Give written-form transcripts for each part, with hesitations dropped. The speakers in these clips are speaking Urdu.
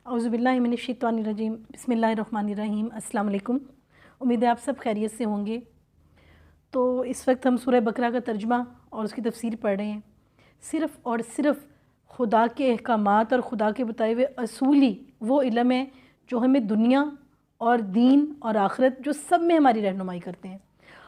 اعوذ باللہ من الشیطان الرجیم، بسم اللہ الرحمن الرحیم۔ السلام علیکم، امید ہے آپ سب خیریت سے ہوں گے۔ تو اس وقت ہم سورہ بقرہ کا ترجمہ اور اس کی تفسیر پڑھ رہے ہیں۔ صرف اور صرف خدا کے احکامات اور خدا کے بتائے ہوئے اصولی وہ علم ہے جو ہمیں دنیا اور دین اور آخرت جو سب میں ہماری رہنمائی کرتے ہیں،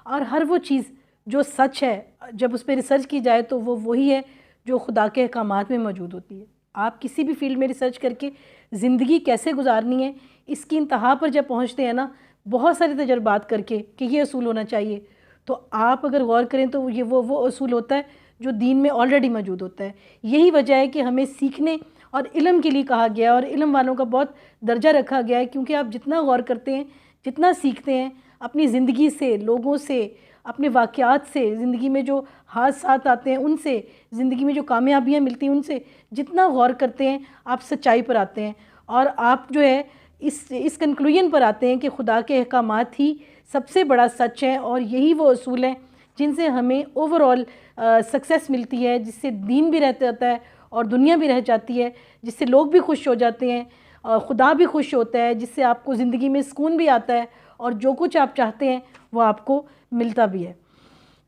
اور ہر وہ چیز جو سچ ہے جب اس پہ ریسرچ کی جائے تو وہ وہی ہے جو خدا کے احکامات میں موجود ہوتی ہے۔ آپ کسی بھی فیلڈ میں ریسرچ کر کے زندگی کیسے گزارنی ہے اس کی انتہا پر جب پہنچتے ہیں نا، بہت سارے تجربات کر کے کہ یہ اصول ہونا چاہیے، تو آپ اگر غور کریں تو یہ وہ اصول ہوتا ہے جو دین میں آلریڈی موجود ہوتا ہے۔ یہی وجہ ہے کہ ہمیں سیکھنے اور علم کے لیے کہا گیا ہے، اور علم والوں کا بہت درجہ رکھا گیا ہے، کیونکہ آپ جتنا غور کرتے ہیں، جتنا سیکھتے ہیں اپنی زندگی سے، لوگوں سے، اپنے واقعات سے، زندگی میں جو حادثات آتے ہیں ان سے، زندگی میں جو کامیابیاں ملتی ہیں ان سے، جتنا غور کرتے ہیں آپ سچائی پر آتے ہیں، اور آپ جو ہے اس کنکلوژن پر آتے ہیں کہ خدا کے احکامات ہی سب سے بڑا سچ ہے، اور یہی وہ اصول ہیں جن سے ہمیں اوورآل سکسیس ملتی ہے، جس سے دین بھی رہتا جاتا ہے اور دنیا بھی رہ جاتی ہے، جس سے لوگ بھی خوش ہو جاتے ہیں، خدا بھی خوش ہوتا ہے، جس سے آپ کو زندگی میں سکون بھی آتا ہے، اور جو کچھ آپ چاہتے ہیں وہ آپ کو ملتا بھی ہے۔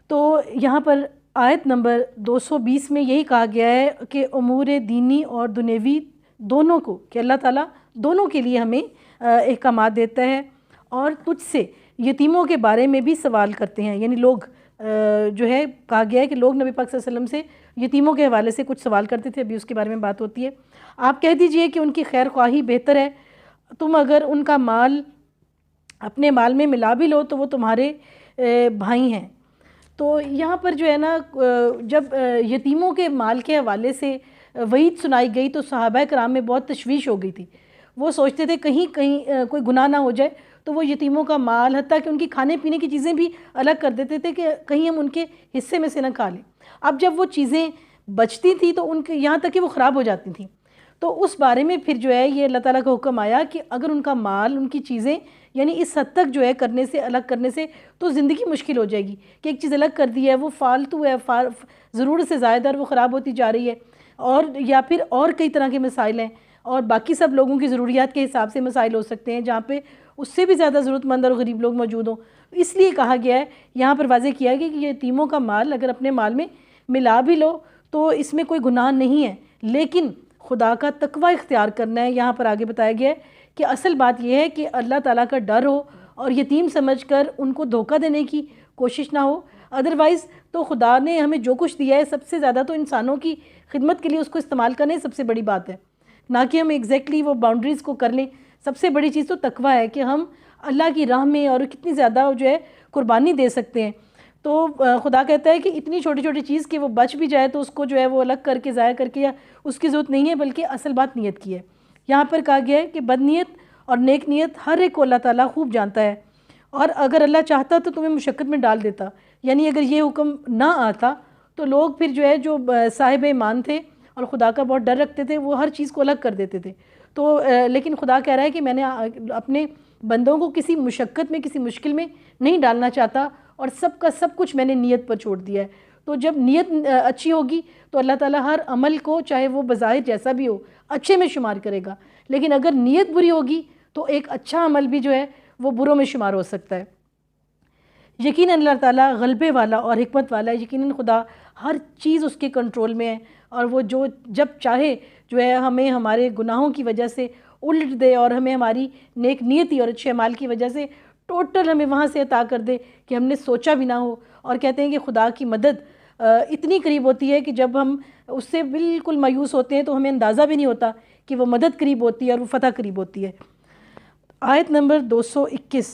تو یہاں پر آیت نمبر 220 میں یہی کہا گیا ہے کہ امور دینی اور دنیوی دونوں کو، کہ اللہ تعالیٰ دونوں کے لیے ہمیں احکامات دیتا ہے، اور تجھ سے یتیموں کے بارے میں بھی سوال کرتے ہیں۔ یعنی لوگ جو ہے کہا گیا ہے کہ لوگ نبی پاک صلی اللہ علیہ وسلم سے یتیموں کے حوالے سے کچھ سوال کرتے تھے، ابھی اس کے بارے میں بات ہوتی ہے۔ آپ کہہ دیجئے کہ ان کی خیر خواہی بہتر ہے، تم اگر ان کا مال اپنے مال میں ملا بھی لو تو وہ تمہارے بھائی ہیں۔ تو یہاں پر جو ہے نا، جب یتیموں کے مال کے حوالے سے وعید سنائی گئی تو صحابہ کرام میں بہت تشویش ہو گئی تھی۔ وہ سوچتے تھے کہیں کوئی گناہ نہ ہو جائے، تو وہ یتیموں کا مال، حتیٰ کہ ان کی کھانے پینے کی چیزیں بھی الگ کر دیتے تھے کہ کہیں ہم ان کے حصے میں سے نہ کھا لیں۔ اب جب وہ چیزیں بچتی تھیں تو ان کے یہاں تک کہ وہ خراب ہو جاتی تھیں، تو اس بارے میں پھر جو ہے یہ اللہ تعالیٰ کا حکم آیا کہ اگر ان کا مال، ان کی چیزیں یعنی اس حد تک جو ہے کرنے سے، الگ کرنے سے، تو زندگی مشکل ہو جائے گی کہ ایک چیز الگ کر دی ہے، وہ فالتو ہے، ضرورت سے زائد، اور وہ خراب ہوتی جا رہی ہے، اور یا پھر اور کئی طرح کے مسائل ہیں، اور باقی سب لوگوں کی ضروریات کے حساب سے مسائل ہو سکتے ہیں جہاں پہ اس سے بھی زیادہ ضرورت مند اور غریب لوگ موجود ہوں۔ اس لیے کہا گیا ہے، یہاں پر واضح کیا گیا کہ یہ یتیموں کا مال اگر اپنے مال میں ملا بھی لو تو اس میں کوئی گناہ نہیں ہے، لیکن خدا کا تقوی اختیار کرنا ہے۔ یہاں پر آگے بتایا گیا ہے کہ اصل بات یہ ہے کہ اللہ تعالیٰ کا ڈر ہو، اور یتیم سمجھ کر ان کو دھوکہ دینے کی کوشش نہ ہو۔ ادروائز تو خدا نے ہمیں جو کچھ دیا ہے سب سے زیادہ تو انسانوں کی خدمت کے لیے اس کو استعمال کرنے سب سے بڑی بات ہے، نہ کہ ہم ایگزیکٹلی وہ باؤنڈریز کو کر لیں۔ سب سے بڑی چیز تو تقوی ہے کہ ہم اللہ کی راہ میں اور کتنی زیادہ جو ہے قربانی دے سکتے ہیں۔ تو خدا کہتا ہے کہ اتنی چھوٹی چھوٹی چیز کہ وہ بچ بھی جائے تو اس کو جو ہے وہ الگ کر کے ضائع کر کے، یا اس کی ضرورت نہیں ہے، بلکہ اصل بات نیت کی ہے۔ یہاں پر کہا گیا ہے کہ بد نیت اور نیک نیت ہر ایک کو اللہ تعالیٰ خوب جانتا ہے، اور اگر اللہ چاہتا تو تمہیں مشقت میں ڈال دیتا۔ یعنی اگر یہ حکم نہ آتا تو لوگ پھر جو ہے جو صاحب ایمان تھے اور خدا کا بہت ڈر رکھتے تھے، وہ ہر چیز کو الگ کر دیتے تھے۔ تو لیکن خدا کہہ رہا ہے کہ میں نے اپنے بندوں کو کسی مشقت میں، کسی مشکل میں نہیں ڈالنا چاہتا، اور سب کا سب کچھ میں نے نیت پر چھوڑ دیا ہے۔ تو جب نیت اچھی ہوگی تو اللہ تعالیٰ ہر عمل کو، چاہے وہ بظاہر جیسا بھی ہو، اچھے میں شمار کرے گا، لیکن اگر نیت بری ہوگی تو ایک اچھا عمل بھی جو ہے وہ بروں میں شمار ہو سکتا ہے۔ یقیناً اللہ تعالیٰ غلبے والا اور حکمت والا ہے، یقیناً خدا ہر چیز اس کے کنٹرول میں ہے، اور وہ جو جب چاہے جو ہے ہمیں ہمارے گناہوں کی وجہ سے الٹ دے، اور ہمیں ہماری نیک نیتی اور اچھے اعمال کی وجہ سے ٹوٹل ہمیں وہاں سے عطا کر دے کہ ہم نے سوچا بھی نہ ہو۔ اور کہتے ہیں کہ خدا کی مدد اتنی قریب ہوتی ہے کہ جب ہم اس سے بالکل مایوس ہوتے ہیں تو ہمیں اندازہ بھی نہیں ہوتا کہ وہ مدد قریب ہوتی ہے اور وہ فتح قریب ہوتی ہے۔ آیت نمبر 221،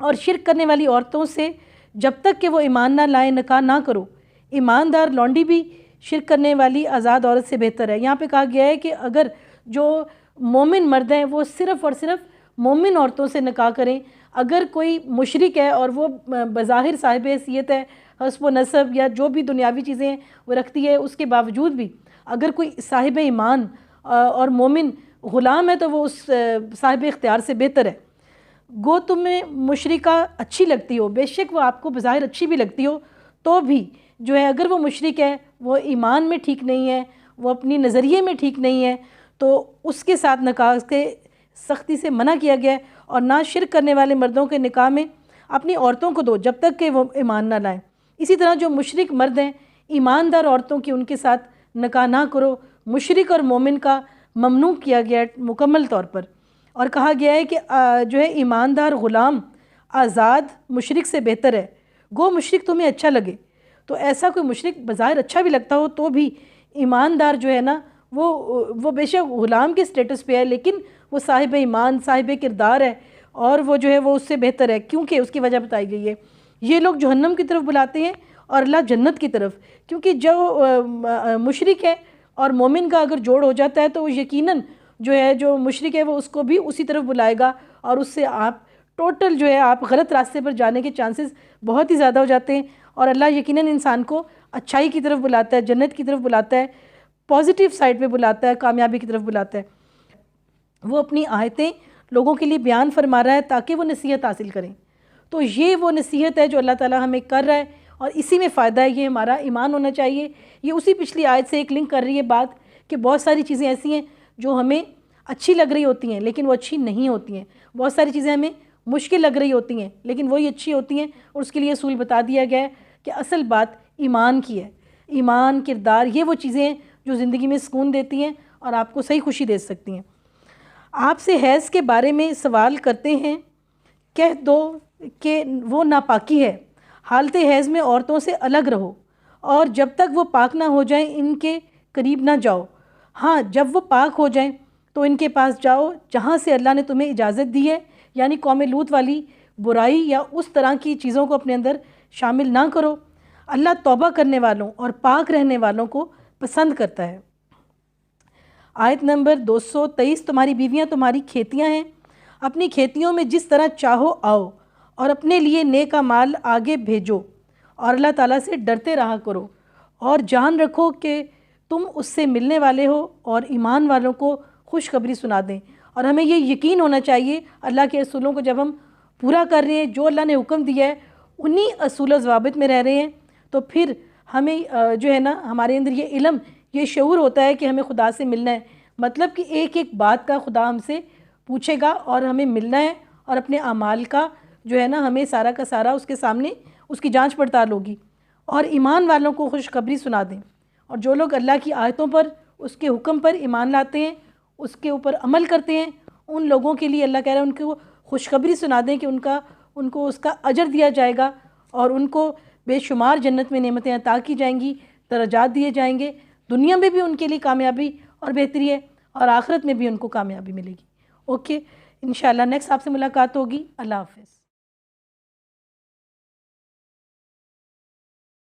اور شرک کرنے والی عورتوں سے جب تک کہ وہ ایمان نہ لائیں نکاح نہ کرو، ایماندار لونڈی بھی شرک کرنے والی آزاد عورت سے بہتر ہے۔ یہاں پہ کہا گیا ہے کہ اگر جو مومن مرد ہیں وہ صرف اور صرف مومن عورتوں سے نکاح کریں۔ اگر کوئی مشرک ہے اور وہ بظاہر صاحب حیثیت ہے، حسب و نسب یا جو بھی دنیاوی چیزیں وہ رکھتی ہے، اس کے باوجود بھی اگر کوئی صاحب ایمان اور مومن غلام ہے تو وہ اس صاحب اختیار سے بہتر ہے۔ گو تمہیں مشرکہ اچھی لگتی ہو، بے شک وہ آپ کو بظاہر اچھی بھی لگتی ہو، تو بھی جو ہے اگر وہ مشرک ہے، وہ ایمان میں ٹھیک نہیں ہے، وہ اپنی نظریے میں ٹھیک نہیں ہے، تو اس کے ساتھ نکاح کے سختی سے منع کیا گیا ہے، اور نہ شرک کرنے والے مردوں کے نکاح میں اپنی عورتوں کو دو جب تک کہ وہ ایمان نہ لائیں۔ اسی طرح جو مشرک مرد ہیں، ایماندار عورتوں کی ان کے ساتھ نکاح نہ کرو۔ مشرک اور مومن کا ممنوع کیا گیا ہے مکمل طور پر، اور کہا گیا ہے کہ جو ہے ایماندار غلام آزاد مشرک سے بہتر ہے، گو مشرک تمہیں اچھا لگے۔ تو ایسا کوئی مشرک بظاہر اچھا بھی لگتا ہو تو بھی ایماندار جو ہے نا وہ بے شک غلام کے سٹیٹس پہ ہے، لیکن وہ صاحب ایمان صاحب کردار ہے، اور وہ جو ہے وہ اس سے بہتر ہے، کیونکہ اس کی وجہ بتائی گئی ہے۔ یہ لوگ جہنم کی طرف بلاتے ہیں اور اللہ جنت کی طرف، کیونکہ جو مشرک ہے اور مومن کا اگر جوڑ ہو جاتا ہے تو وہ یقیناً جو ہے جو مشرک ہے وہ اس کو بھی اسی طرف بلائے گا، اور اس سے آپ ٹوٹل جو ہے آپ غلط راستے پر جانے کے چانسز بہت ہی زیادہ ہو جاتے ہیں۔ اور اللہ یقیناً انسان کو اچھائی کی طرف بلاتا ہے، جنت کی طرف بلاتا ہے، پازیٹیو سائڈ پہ بلاتا ہے، کامیابی کی طرف بلاتا ہے۔ وہ اپنی آیتیں لوگوں کے لیے بیان فرما رہا ہے تاکہ وہ نصیحت حاصل کریں۔ تو یہ وہ نصیحت ہے جو اللہ تعالیٰ ہمیں کر رہا ہے، اور اسی میں فائدہ ہے، یہ ہمارا ایمان ہونا چاہیے۔ یہ اسی پچھلی آیت سے ایک لنک کر رہی ہے بات کہ بہت ساری چیزیں ایسی ہیں جو ہمیں اچھی لگ رہی ہوتی ہیں لیکن وہ اچھی نہیں ہوتی ہیں، بہت ساری چیزیں ہمیں مشکل لگ رہی ہوتی ہیں لیکن وہی اچھی ہوتی ہیں، اور اس کے لیے اصول بتا دیا گیا ہے کہ اصل بات ایمان کی ہے۔ ایمان، کردار، یہ وہ چیزیں ہیں جو زندگی میں سکون دیتی ہیں اور آپ کو صحیح خوشی دے سکتی ہیں۔ آپ سے حیض کے بارے میں سوال کرتے ہیں، کہہ دو کہ وہ ناپاکی ہے، حالت حیض میں عورتوں سے الگ رہو، اور جب تک وہ پاک نہ ہو جائیں ان کے قریب نہ جاؤ۔ ہاں، جب وہ پاک ہو جائیں تو ان کے پاس جاؤ جہاں سے اللہ نے تمہیں اجازت دی ہے، یعنی قوم لوط والی برائی یا اس طرح کی چیزوں کو اپنے اندر شامل نہ کرو۔ اللہ توبہ کرنے والوں اور پاک رہنے والوں کو پسند کرتا ہے۔ آیت نمبر 223، تمہاری بیویاں تمہاری کھیتیاں ہیں، اپنی کھیتیوں میں جس طرح چاہو آؤ، اور اپنے لیے نیک مال آگے بھیجو، اور اللہ تعالیٰ سے ڈرتے رہا کرو، اور جان رکھو کہ تم اس سے ملنے والے ہو، اور ایمان والوں کو خوشخبری سنا دیں۔ اور ہمیں یہ یقین ہونا چاہیے اللہ کے اصولوں کو جب ہم پورا کر رہے ہیں، جو اللہ نے حکم دیا ہے انہی اصول و ضوابط میں رہ رہے ہیں، تو پھر ہمیں جو ہے نا ہمارے اندر یہ علم، یہ شعور ہوتا ہے کہ ہمیں خدا سے ملنا ہے، مطلب کہ ایک ایک بات کا خدا ہم سے پوچھے گا اور ہمیں ملنا ہے، اور اپنے اعمال کا جو ہے نا ہمیں سارا کا سارا اس کے سامنے اس کی جانچ پڑتال ہوگی۔ اور ایمان والوں کو خوشخبری سنا دیں، اور جو لوگ اللہ کی آیتوں پر، اس کے حکم پر ایمان لاتے ہیں، اس کے اوپر عمل کرتے ہیں، ان لوگوں کے لیے اللہ کہہ رہا ہے ان کو خوشخبری سنا دیں کہ ان کو اس کا اجر دیا جائے گا، اور ان کو بے شمار جنت میں نعمتیں عطا کی جائیں گی، درجات دیے جائیں گے، دنیا میں بھی ان کے لیے کامیابی اور بہتری ہے، اور آخرت میں بھی ان کو کامیابی ملے گی۔ اوکے، انشاءاللہ نیکسٹ آپ سے ملاقات ہوگی۔ اللہ حافظ۔